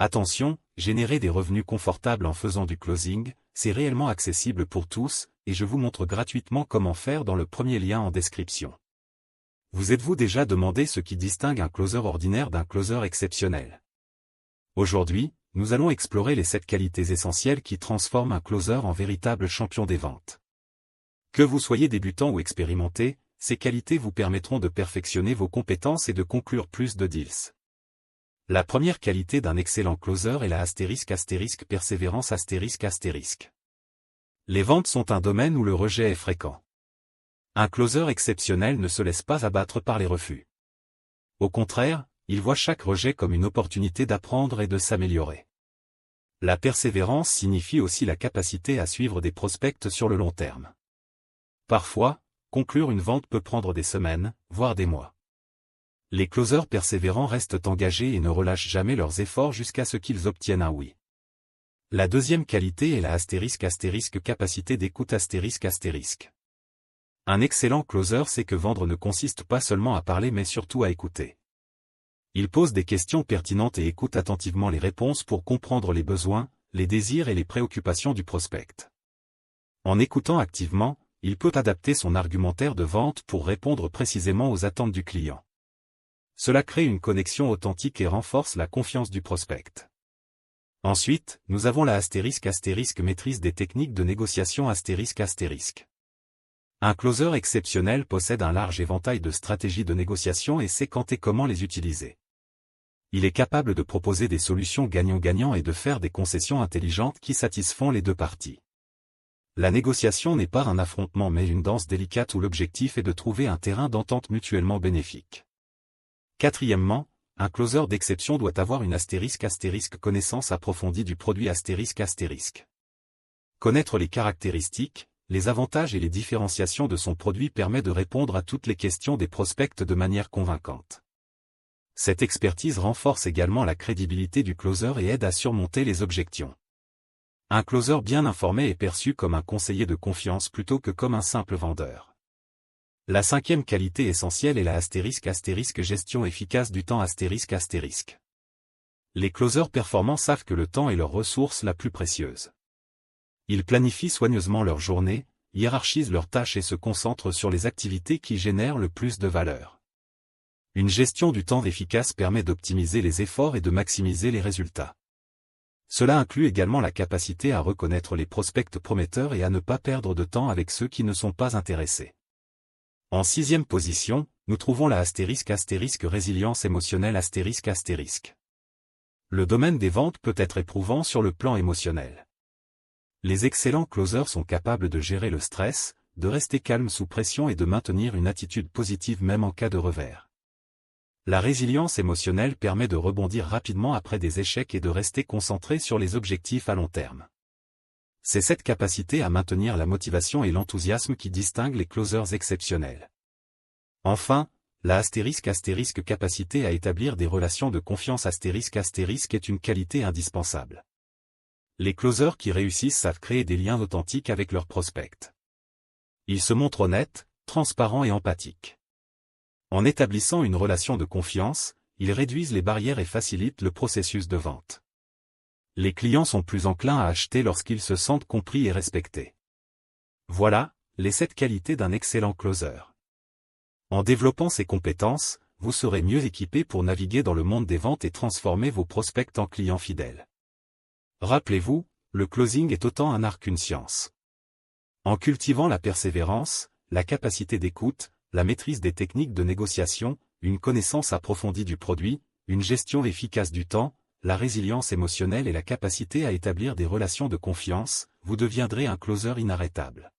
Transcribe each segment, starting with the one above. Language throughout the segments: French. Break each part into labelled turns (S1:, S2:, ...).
S1: Attention, générer des revenus confortables en faisant du closing, c'est réellement accessible pour tous, et je vous montre gratuitement comment faire dans le premier lien en description. Vous êtes-vous déjà demandé ce qui distingue un closer ordinaire d'un closer exceptionnel? Aujourd'hui, nous allons explorer les 7 qualités essentielles qui transforment un closer en véritable champion des ventes. Que vous soyez débutant ou expérimenté, ces qualités vous permettront de perfectionner vos compétences et de conclure plus de deals. La première qualité d'un excellent closer est la *** persévérance ***. Les ventes sont un domaine où le rejet est fréquent. Un closer exceptionnel ne se laisse pas abattre par les refus. Au contraire, il voit chaque rejet comme une opportunité d'apprendre et de s'améliorer. La persévérance signifie aussi la capacité à suivre des prospects sur le long terme. Parfois, conclure une vente peut prendre des semaines, voire des mois. Les closers persévérants restent engagés et ne relâchent jamais leurs efforts jusqu'à ce qu'ils obtiennent un oui. La deuxième qualité est la ** capacité d'écoute ***. Un excellent closer sait que vendre ne consiste pas seulement à parler mais surtout à écouter. Il pose des questions pertinentes et écoute attentivement les réponses pour comprendre les besoins, les désirs et les préoccupations du prospect. En écoutant activement, il peut adapter son argumentaire de vente pour répondre précisément aux attentes du client. Cela crée une connexion authentique et renforce la confiance du prospect. Ensuite, nous avons la ** maîtrise des techniques de négociation ***. Un closer exceptionnel possède un large éventail de stratégies de négociation et sait quand et comment les utiliser. Il est capable de proposer des solutions gagnant-gagnant et de faire des concessions intelligentes qui satisfont les deux parties. La négociation n'est pas un affrontement mais une danse délicate où l'objectif est de trouver un terrain d'entente mutuellement bénéfique. Quatrièmement, un closer d'exception doit avoir une ** connaissance approfondie du produit ***. Connaître les caractéristiques, les avantages et les différenciations de son produit permet de répondre à toutes les questions des prospects de manière convaincante. Cette expertise renforce également la crédibilité du closer et aide à surmonter les objections. Un closer bien informé est perçu comme un conseiller de confiance plutôt que comme un simple vendeur. La cinquième qualité essentielle est la ** gestion efficace du temps ***. Les closers performants savent que le temps est leur ressource la plus précieuse. Ils planifient soigneusement leur journée, hiérarchisent leurs tâches et se concentrent sur les activités qui génèrent le plus de valeur. Une gestion du temps efficace permet d'optimiser les efforts et de maximiser les résultats. Cela inclut également la capacité à reconnaître les prospects prometteurs et à ne pas perdre de temps avec ceux qui ne sont pas intéressés. En sixième position, nous trouvons la ** résilience émotionnelle ***. Le domaine des ventes peut être éprouvant sur le plan émotionnel. Les excellents closers sont capables de gérer le stress, de rester calmes sous pression et de maintenir une attitude positive même en cas de revers. La résilience émotionnelle permet de rebondir rapidement après des échecs et de rester concentré sur les objectifs à long terme. C'est cette capacité à maintenir la motivation et l'enthousiasme qui distingue les closers exceptionnels. Enfin, la ** capacité à établir des relations de confiance ** est une qualité indispensable. Les closers qui réussissent savent créer des liens authentiques avec leurs prospects. Ils se montrent honnêtes, transparents et empathiques. En établissant une relation de confiance, ils réduisent les barrières et facilitent le processus de vente. Les clients sont plus enclins à acheter lorsqu'ils se sentent compris et respectés. Voilà, les 7 qualités d'un excellent closer. En développant ces compétences, vous serez mieux équipé pour naviguer dans le monde des ventes et transformer vos prospects en clients fidèles. Rappelez-vous, le closing est autant un art qu'une science. En cultivant la persévérance, la capacité d'écoute, la maîtrise des techniques de négociation, une connaissance approfondie du produit, une gestion efficace du temps, la résilience émotionnelle et la capacité à établir des relations de confiance, vous deviendrez un closer inarrêtable.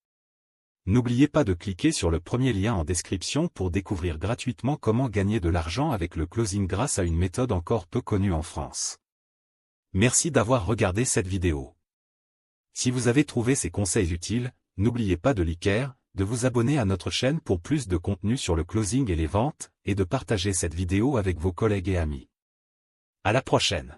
S1: N'oubliez pas de cliquer sur le premier lien en description pour découvrir gratuitement comment gagner de l'argent avec le closing grâce à une méthode encore peu connue en France. Merci d'avoir regardé cette vidéo. Si vous avez trouvé ces conseils utiles, n'oubliez pas de liker, de vous abonner à notre chaîne pour plus de contenu sur le closing et les ventes, et de partager cette vidéo avec vos collègues et amis. À la prochaine.